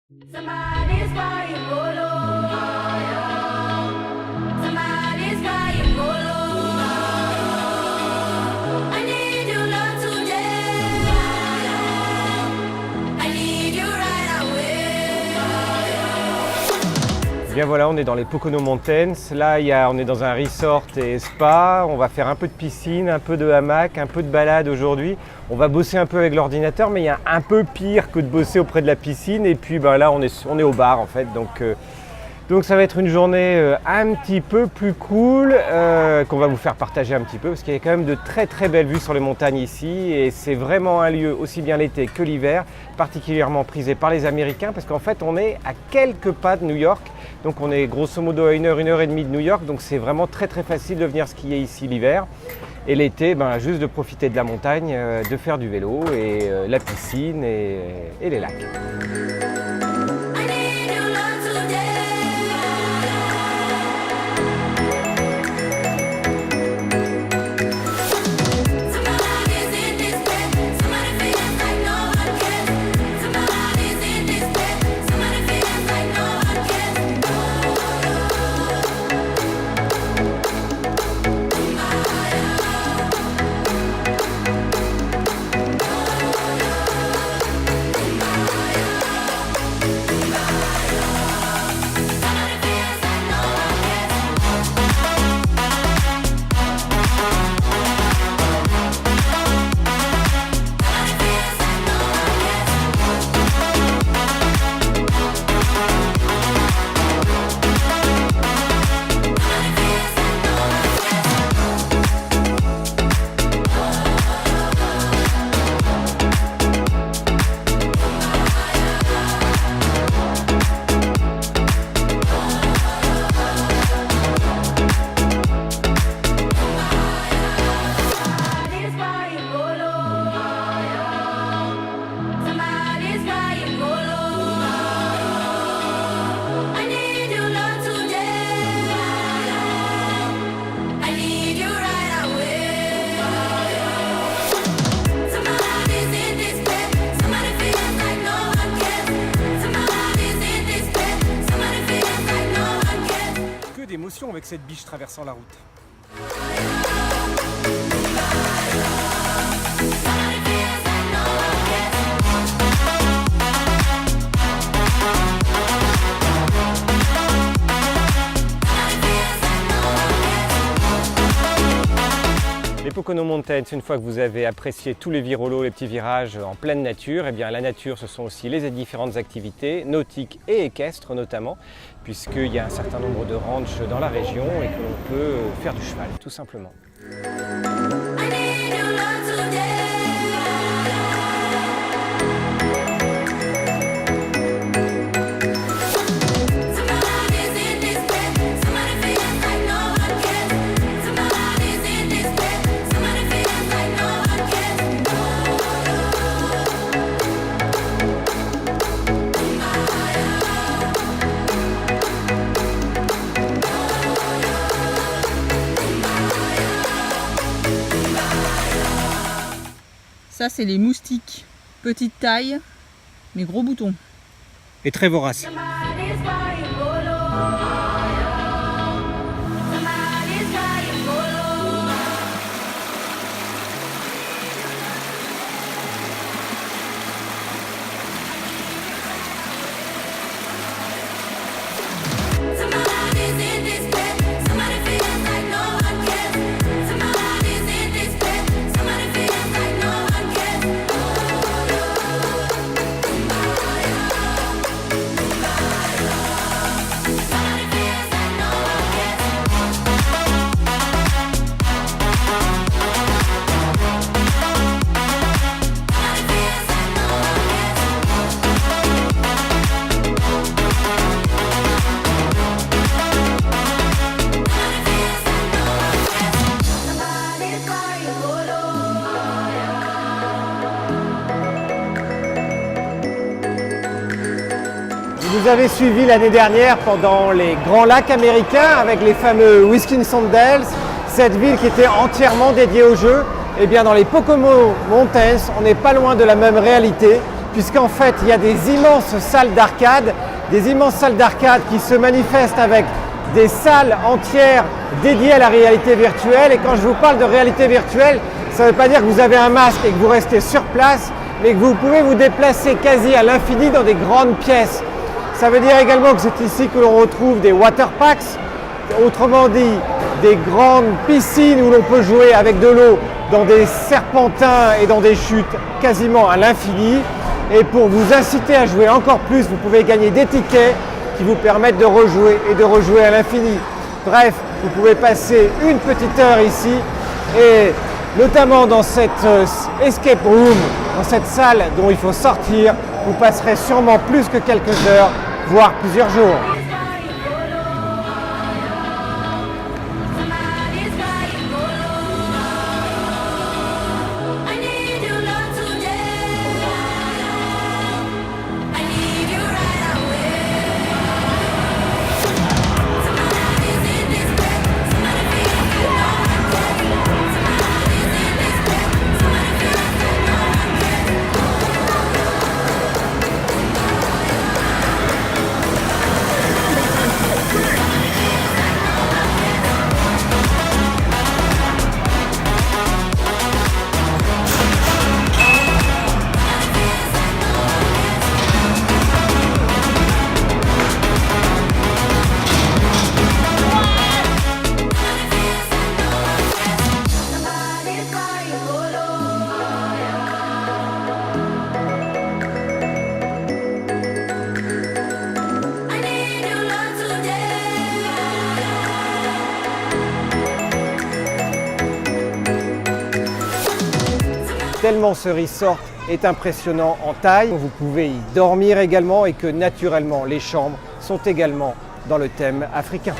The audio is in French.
Somebody's crying polo. Somebody's crying polo. I need your love today. I need you right away. Bien voilà, on est dans les Pocono Mountains. Là, on est dans un resort et spa. On va faire un peu de piscine, un peu de hamac, un peu de balade aujourd'hui. On va bosser un peu avec l'ordinateur, mais il y a un peu pire que de bosser auprès de la piscine. Et puis là, on est au bar en fait. Donc ça va être une journée un petit peu plus cool qu'on va vous faire partager un petit peu parce qu'il y a quand même de très très belles vues sur les montagnes ici et c'est vraiment un lieu aussi bien l'été que l'hiver particulièrement prisé par les Américains parce qu'en fait on est à quelques pas de New York, donc on est grosso modo à une heure et demie de New York, donc c'est vraiment très très facile de venir skier ici l'hiver. Et l'été, juste de profiter de la montagne, de faire du vélo et la piscine et les lacs. I need your love today. Somebody's in this bed. Somebody feels like no one cares. Somebody's in this bed. Somebody feels like no one cares. Somebody's crying polo. Somebody's crying polo. I need your love today. I need you right away. Somebody's in this bed. Somebody feels like no one cares. Somebody's in this bed. Somebody feels like no one cares. Que d'émotions avec cette biche traversant la route. Somebody feels like no one cares. Les Pocono Mountains, une fois que vous avez apprécié tous les virolos, les petits virages en pleine nature, eh bien la nature ce sont aussi les différentes activités nautiques et équestres notamment, puisqu'il y a un certain nombre de ranchs dans la région et que l'on peut faire du cheval tout simplement. I need your love today. Somebody's in this bed. Somebody feels like no one cares. Somebody's in this bed. Somebody feels like no one cares. Ça, c'est les moustiques. Petite taille, mais gros boutons. Et très vorace. Somebody's crying polo. Somebody's crying polo. Somebody's in this bed. Somebody feels like no one cares. Somebody's in this bed. Somebody feels like no one cares. Somebody's crying polo. Vous avez suivi l'année dernière pendant les grands lacs américains avec les fameux Wisconsin Dells, cette ville qui était entièrement dédiée au jeu. Eh bien dans les Pocono Mountains, on n'est pas loin de la même réalité puisqu'en fait il y a des immenses salles d'arcade, qui se manifestent avec des salles entières dédiées à la réalité virtuelle. Et quand je vous parle de réalité virtuelle, ça ne veut pas dire que vous avez un masque et que vous restez sur place, mais que vous pouvez vous déplacer quasi à l'infini dans des grandes pièces. Ça veut dire également que c'est ici que l'on retrouve des water packs, autrement dit des grandes piscines où l'on peut jouer avec de l'eau dans des serpentins et dans des chutes quasiment à l'infini. Et pour vous inciter à jouer encore plus, vous pouvez gagner des tickets qui vous permettent de rejouer et de rejouer à l'infini. Bref, vous pouvez passer une petite heure ici et notamment dans cette escape room, dans cette salle dont il faut sortir, vous passerez sûrement plus que quelques heures, voire plusieurs jours. Somebody's crying, oh Lord. I need you, Lord, today. I need you right away. Somebody's in despair. Somebody feels like no one cares. Somebody's in despair. Somebody feels like no one cares. Somebody's crying, oh Lord. I need you, Lord, today. Tellement ce resort est impressionnant en taille, vous pouvez y dormir également et que naturellement les chambres sont également dans le thème africain.